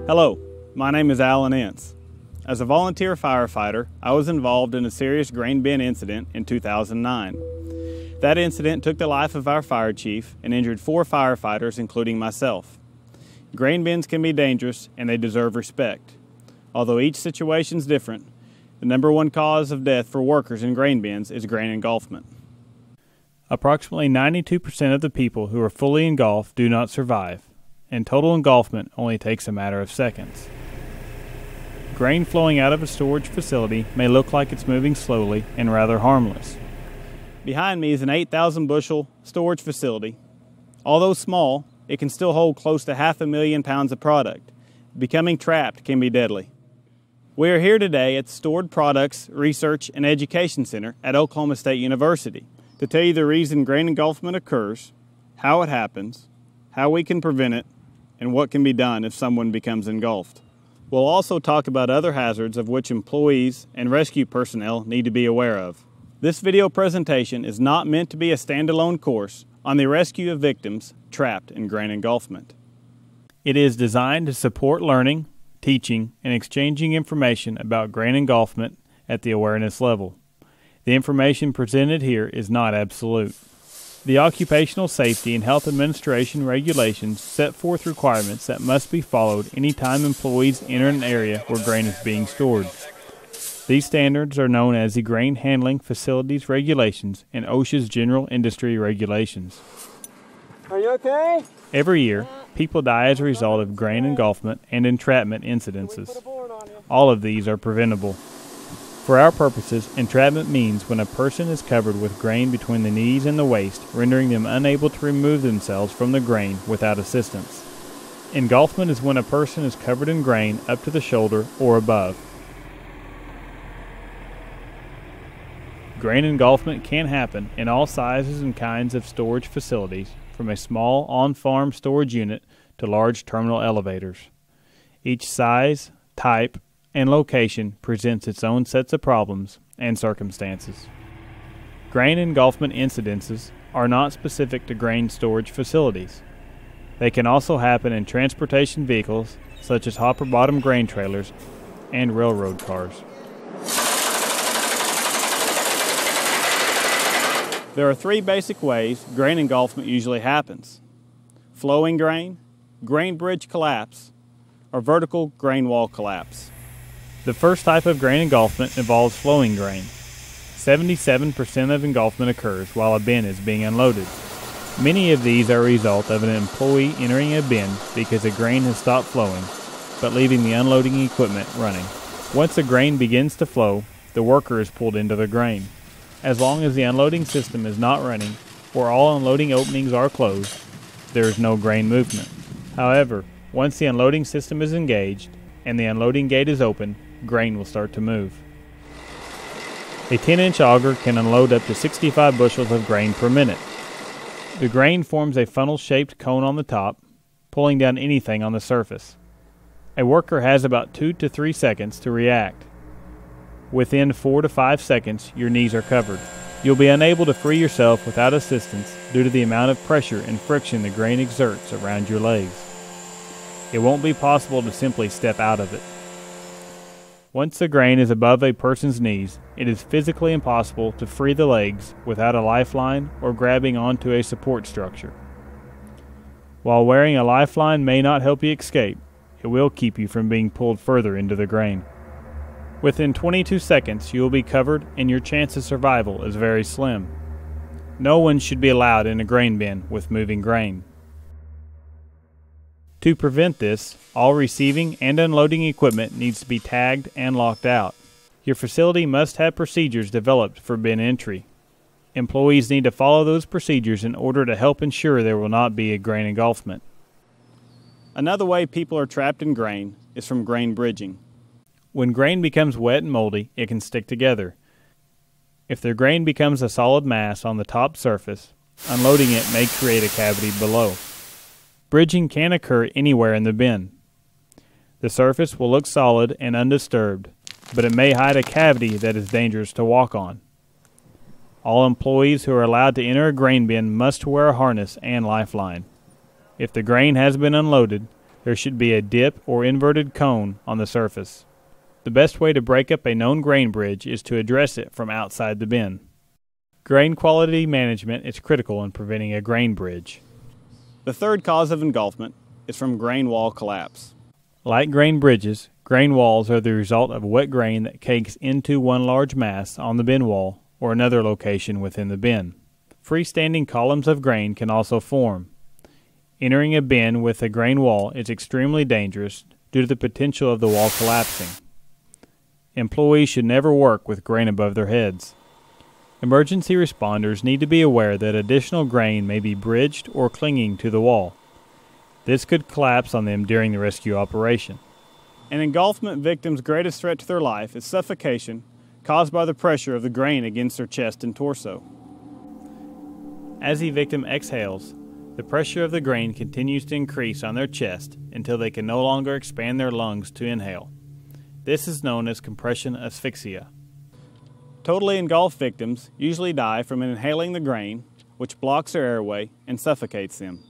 Hello, my name is Alan Ince. As a volunteer firefighter, I was involved in a serious grain bin incident in 2009. That incident took the life of our fire chief and injured 4 firefighters, including myself. Grain bins can be dangerous and they deserve respect. Although each situation is different, the number one cause of death for workers in grain bins is grain engulfment. Approximately 92% of the people who are fully engulfed do not survive, and total engulfment only takes a matter of seconds. Grain flowing out of a storage facility may look like it's moving slowly and rather harmless. Behind me is an 8,000 bushel storage facility. Although small, it can still hold close to 500,000 pounds of product. Becoming trapped can be deadly. We are here today at the Stored Products Research and Education Center at Oklahoma State University to tell you the reason grain engulfment occurs, how it happens, how we can prevent it, and what can be done if someone becomes engulfed. We'll also talk about other hazards of which employees and rescue personnel need to be aware of. This video presentation is not meant to be a standalone course on the rescue of victims trapped in grain engulfment. It is designed to support learning, teaching, and exchanging information about grain engulfment at the awareness level. The information presented here is not absolute. The Occupational Safety and Health Administration regulations set forth requirements that must be followed anytime employees enter an area where grain is being stored. These standards are known as the Grain Handling Facilities Regulations and OSHA's General Industry Regulations. Are you okay? Every year, people die as a result of grain engulfment and entrapment incidences. All of these are preventable. For our purposes, entrapment means when a person is covered with grain between the knees and the waist, rendering them unable to remove themselves from the grain without assistance. Engulfment is when a person is covered in grain up to the shoulder or above. Grain engulfment can happen in all sizes and kinds of storage facilities, from a small on-farm storage unit to large terminal elevators. Each size, type, and location presents its own sets of problems and circumstances. Grain engulfment incidences are not specific to grain storage facilities. They can also happen in transportation vehicles such as hopper-bottom grain trailers and railroad cars. There are 3 basic ways grain engulfment usually happens: flowing grain, grain bridge collapse, or vertical grain wall collapse. The first type of grain engulfment involves flowing grain. 77% of engulfment occurs while a bin is being unloaded. Many of these are a result of an employee entering a bin because the grain has stopped flowing, but leaving the unloading equipment running. Once the grain begins to flow, the worker is pulled into the grain. As long as the unloading system is not running or all unloading openings are closed, there is no grain movement. However, once the unloading system is engaged and the unloading gate is open, grain will start to move. A 10-inch auger can unload up to 65 bushels of grain per minute. The grain forms a funnel-shaped cone on the top, pulling down anything on the surface. A worker has about 2 to 3 seconds to react. Within 4 to 5 seconds, your knees are covered. You'll be unable to free yourself without assistance due to the amount of pressure and friction the grain exerts around your legs. It won't be possible to simply step out of it. Once the grain is above a person's knees, it is physically impossible to free the legs without a lifeline or grabbing onto a support structure. While wearing a lifeline may not help you escape, it will keep you from being pulled further into the grain. Within 22 seconds, you will be covered and your chance of survival is very slim. No one should be allowed in a grain bin with moving grain. To prevent this, all receiving and unloading equipment needs to be tagged and locked out. Your facility must have procedures developed for bin entry. Employees need to follow those procedures in order to help ensure there will not be a grain engulfment. Another way people are trapped in grain is from grain bridging. When grain becomes wet and moldy, it can stick together. If the grain becomes a solid mass on the top surface, unloading it may create a cavity below. Bridging can occur anywhere in the bin. The surface will look solid and undisturbed, but it may hide a cavity that is dangerous to walk on. All employees who are allowed to enter a grain bin must wear a harness and lifeline. If the grain has been unloaded, there should be a dip or inverted cone on the surface. The best way to break up a known grain bridge is to address it from outside the bin. Grain quality management is critical in preventing a grain bridge. The third cause of engulfment is from grain wall collapse. Like grain bridges, grain walls are the result of wet grain that cakes into one large mass on the bin wall or another location within the bin. Freestanding columns of grain can also form. Entering a bin with a grain wall is extremely dangerous due to the potential of the wall collapsing. Employees should never work with grain above their heads. Emergency responders need to be aware that additional grain may be bridged or clinging to the wall. This could collapse on them during the rescue operation. An engulfment victim's greatest threat to their life is suffocation caused by the pressure of the grain against their chest and torso. As the victim exhales, the pressure of the grain continues to increase on their chest until they can no longer expand their lungs to inhale. This is known as compression asphyxia. Totally engulfed victims usually die from inhaling the grain, which blocks their airway and suffocates them.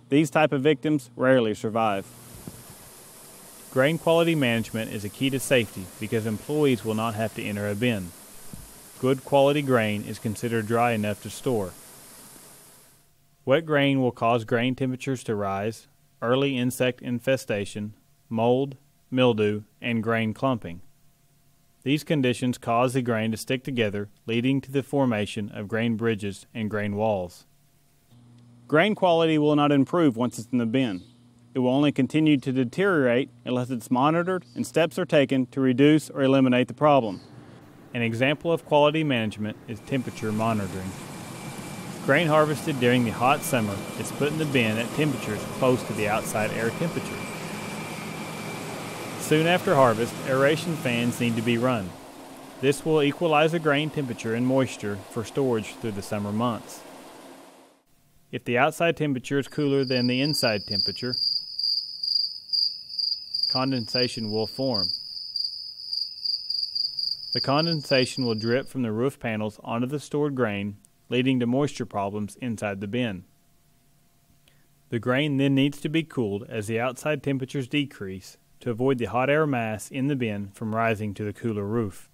These type of victims rarely survive. Grain quality management is a key to safety because employees will not have to enter a bin. Good quality grain is considered dry enough to store. Wet grain will cause grain temperatures to rise, early insect infestation, mold, mildew, and grain clumping. These conditions cause the grain to stick together, leading to the formation of grain bridges and grain walls. Grain quality will not improve once it's in the bin. It will only continue to deteriorate unless it's monitored and steps are taken to reduce or eliminate the problem. An example of quality management is temperature monitoring. Grain harvested during the hot summer is put in the bin at temperatures close to the outside air temperature. Soon after harvest, aeration fans need to be run. This will equalize the grain temperature and moisture for storage through the summer months. If the outside temperature is cooler than the inside temperature, condensation will form. The condensation will drip from the roof panels onto the stored grain, leading to moisture problems inside the bin. The grain then needs to be cooled as the outside temperatures decrease to avoid the hot air mass in the bin from rising to the cooler roof.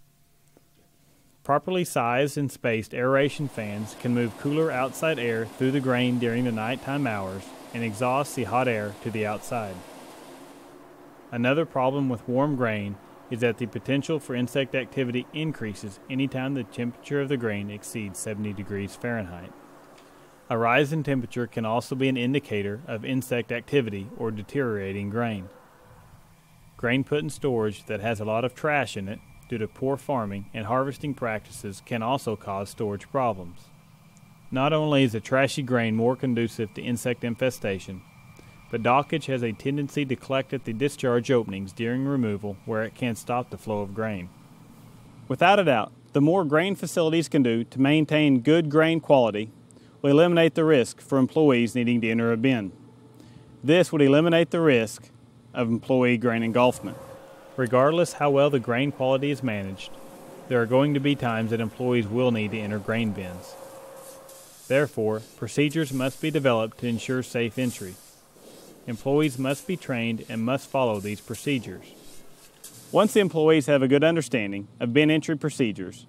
Properly sized and spaced aeration fans can move cooler outside air through the grain during the nighttime hours and exhaust the hot air to the outside. Another problem with warm grain is that the potential for insect activity increases anytime the temperature of the grain exceeds 70 degrees Fahrenheit. A rise in temperature can also be an indicator of insect activity or deteriorating grain. Grain put in storage that has a lot of trash in it due to poor farming and harvesting practices can also cause storage problems. Not only is the trashy grain more conducive to insect infestation, but dockage has a tendency to collect at the discharge openings during removal where it can stop the flow of grain. Without a doubt, the more grain facilities can do to maintain good grain quality will eliminate the risk for employees needing to enter a bin. This would eliminate the risk of employee grain engulfment. Regardless how well the grain quality is managed, there are going to be times that employees will need to enter grain bins. Therefore, procedures must be developed to ensure safe entry. Employees must be trained and must follow these procedures. Once the employees have a good understanding of bin entry procedures,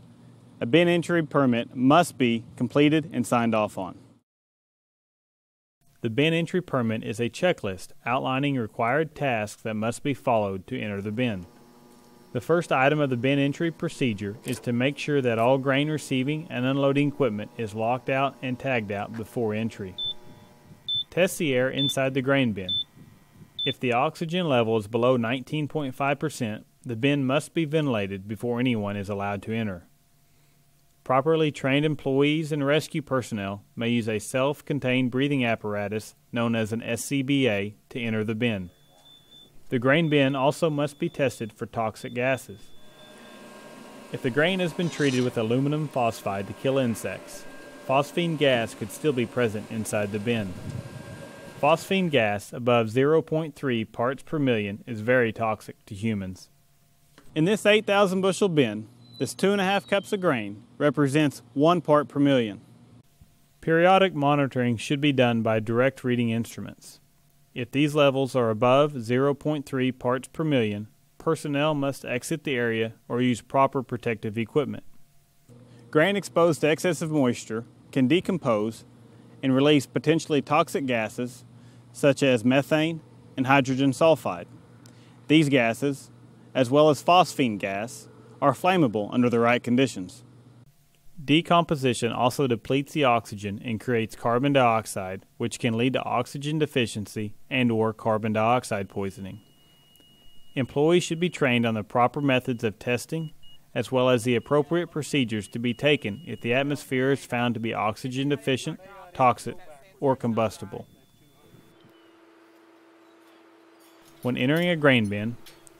a bin entry permit must be completed and signed off on. The bin entry permit is a checklist outlining required tasks that must be followed to enter the bin. The first item of the bin entry procedure is to make sure that all grain receiving and unloading equipment is locked out and tagged out before entry. Test the air inside the grain bin. If the oxygen level is below 19.5%, the bin must be ventilated before anyone is allowed to enter. Properly trained employees and rescue personnel may use a self-contained breathing apparatus known as an SCBA to enter the bin. The grain bin also must be tested for toxic gases. If the grain has been treated with aluminum phosphide to kill insects, phosphine gas could still be present inside the bin. Phosphine gas above 0.3 parts per million is very toxic to humans. In this 8,000 bushel bin, this 2.5 cups of grain represents 1 part per million. Periodic monitoring should be done by direct reading instruments. If these levels are above 0.3 parts per million, personnel must exit the area or use proper protective equipment. Grain exposed to excessive moisture can decompose and release potentially toxic gases such as methane and hydrogen sulfide. These gases, as well as phosphine gas, are flammable under the right conditions. Decomposition also depletes the oxygen and creates carbon dioxide, which can lead to oxygen deficiency and/or carbon dioxide poisoning. Employees should be trained on the proper methods of testing, as well as the appropriate procedures to be taken if the atmosphere is found to be oxygen deficient, toxic, or combustible. When entering a grain bin,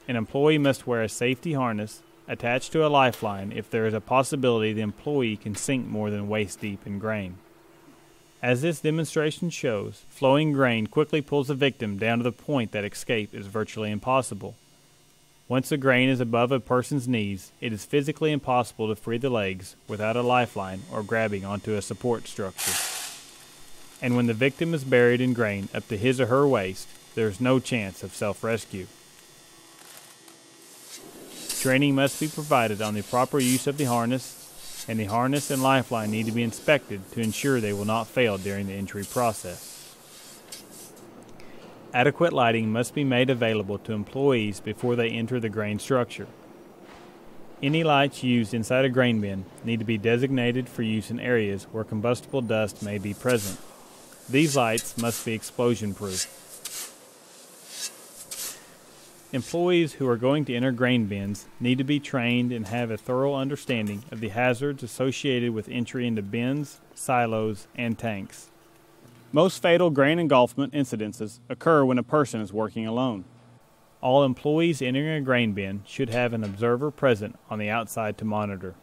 an employee must wear a safety harness attached to a lifeline if there is a possibility the employee can sink more than waist deep in grain. As this demonstration shows, flowing grain quickly pulls the victim down to the point that escape is virtually impossible. Once the grain is above a person's knees, it is physically impossible to free the legs without a lifeline or grabbing onto a support structure. And when the victim is buried in grain up to his or her waist, there is no chance of self-rescue. Training must be provided on the proper use of the harness, and the harness and lifeline need to be inspected to ensure they will not fail during the entry process. Adequate lighting must be made available to employees before they enter the grain structure. Any lights used inside a grain bin need to be designated for use in areas where combustible dust may be present. These lights must be explosion-proof. Employees who are going to enter grain bins need to be trained and have a thorough understanding of the hazards associated with entry into bins, silos, and tanks. Most fatal grain engulfment incidences occur when a person is working alone. All employees entering a grain bin should have an observer present on the outside to monitor.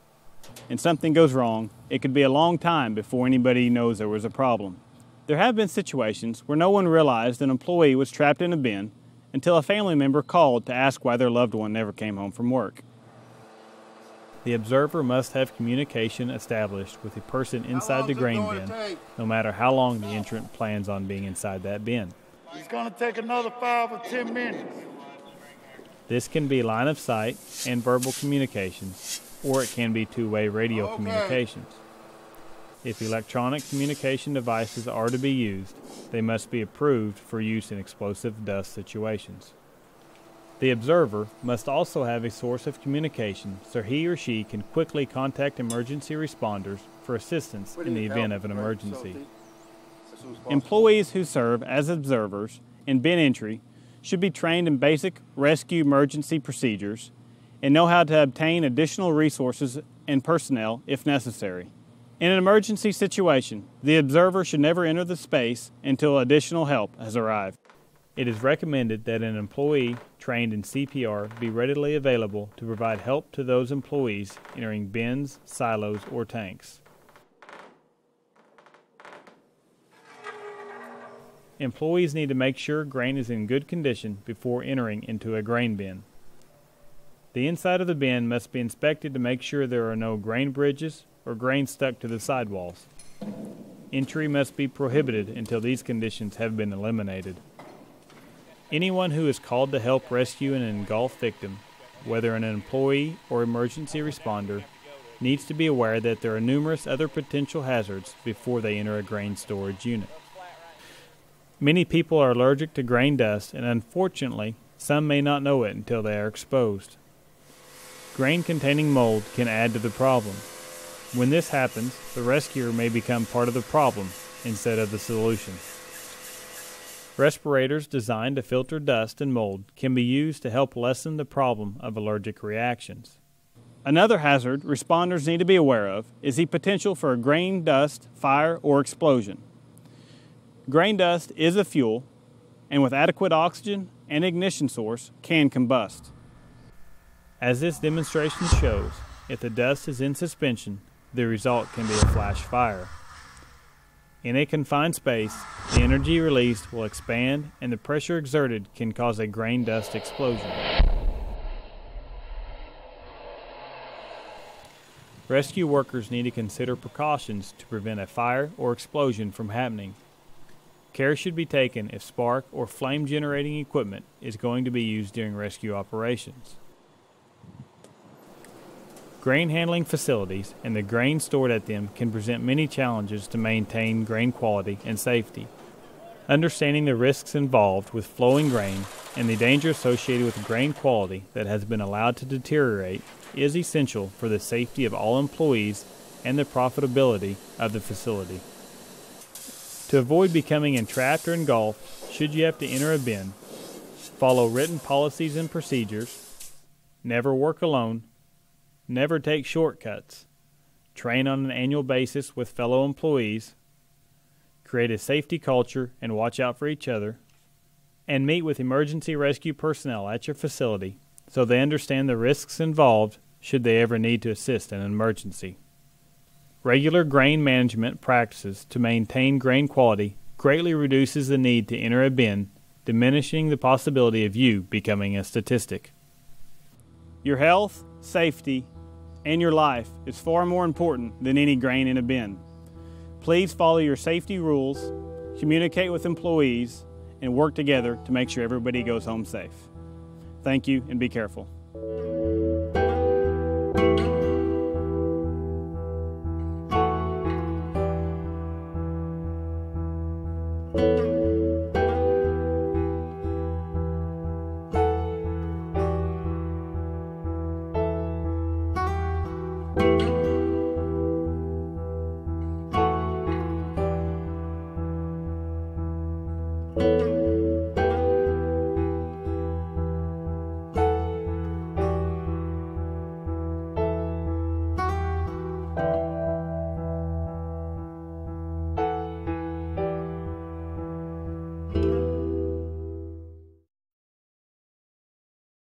And something goes wrong, it could be a long time before anybody knows there was a problem. There have been situations where no one realized an employee was trapped in a bin until a family member called to ask why their loved one never came home from work. The observer must have communication established with the person inside the grain bin, no matter how long the entrant plans on being inside that bin. It's going to take another 5 or 10 minutes. This can be line of sight and verbal communications, or it can be two-way radio communications. If electronic communication devices are to be used, they must be approved for use in explosive dust situations. The observer must also have a source of communication so he or she can quickly contact emergency responders for assistance in the event of an emergency. Employees who serve as observers in bin entry should be trained in basic rescue emergency procedures and know how to obtain additional resources and personnel if necessary. In an emergency situation, the observer should never enter the space until additional help has arrived. It is recommended that an employee trained in CPR be readily available to provide help to those employees entering bins, silos, or tanks. Employees need to make sure grain is in good condition before entering into a grain bin. The inside of the bin must be inspected to make sure there are no grain bridges or grain stuck to the sidewalls. Entry must be prohibited until these conditions have been eliminated. Anyone who is called to help rescue an engulfed victim, whether an employee or emergency responder, needs to be aware that there are numerous other potential hazards before they enter a grain storage unit. Many people are allergic to grain dust, and unfortunately, some may not know it until they are exposed. Grain containing mold can add to the problem. When this happens, the rescuer may become part of the problem instead of the solution. Respirators designed to filter dust and mold can be used to help lessen the problem of allergic reactions. Another hazard responders need to be aware of is the potential for a grain dust, fire, or explosion. Grain dust is a fuel, and with adequate oxygen and ignition source, can combust. As this demonstration shows, if the dust is in suspension, the result can be a flash fire. In a confined space, the energy released will expand and the pressure exerted can cause a grain dust explosion. Rescue workers need to consider precautions to prevent a fire or explosion from happening. care should be taken if spark or flame generating equipment is going to be used during rescue operations. Grain handling facilities and the grain stored at them can present many challenges to maintain grain quality and safety. Understanding the risks involved with flowing grain and the danger associated with grain quality that has been allowed to deteriorate is essential for the safety of all employees and the profitability of the facility. To avoid becoming entrapped or engulfed, should you have to enter a bin, follow written policies and procedures, never work alone, never take shortcuts, train on an annual basis with fellow employees, create a safety culture and watch out for each other, and meet with emergency rescue personnel at your facility so they understand the risks involved should they ever need to assist in an emergency. Regular grain management practices to maintain grain quality greatly reduces the need to enter a bin, diminishing the possibility of you becoming a statistic. Your health, safety, and your life is far more important than any grain in a bin. Please follow your safety rules, communicate with employees, and work together to make sure everybody goes home safe. Thank you, and be careful.